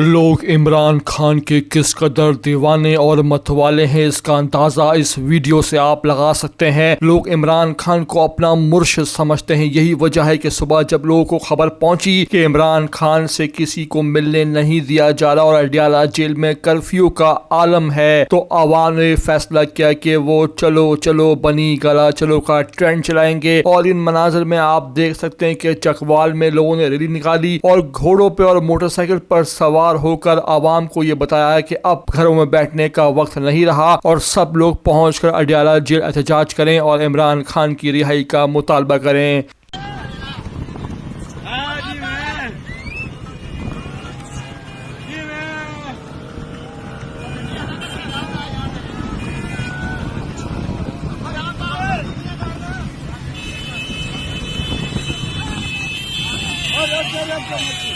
लोग इमरान खान के किस कदर दीवाने और मतवाले हैं, इसका अंदाजा इस वीडियो से आप लगा सकते हैं। लोग इमरान खान को अपना मुर्शिद समझते हैं। यही वजह है कि सुबह जब लोगों को खबर पहुंची कि इमरान खान से किसी को मिलने नहीं दिया जा रहा और अडयाला जेल में कर्फ्यू का आलम है, तो आवाम ने फैसला किया कि वो चलो चलो बनी गला चलो का ट्रेंड चलाएंगे। और इन मनाजर में आप देख सकते हैं कि चकवाल में लोगों ने रैली निकाली और घोड़ों पे और मोटरसाइकिल पर सवार होकर आवाम को ये बताया है कि अब घरों में बैठने का वक्त नहीं रहा और सब लोग पहुंचकर अडयाला जेल एहतजाज करें और इमरान खान की रिहाई का मुतालबा करें। Let's go.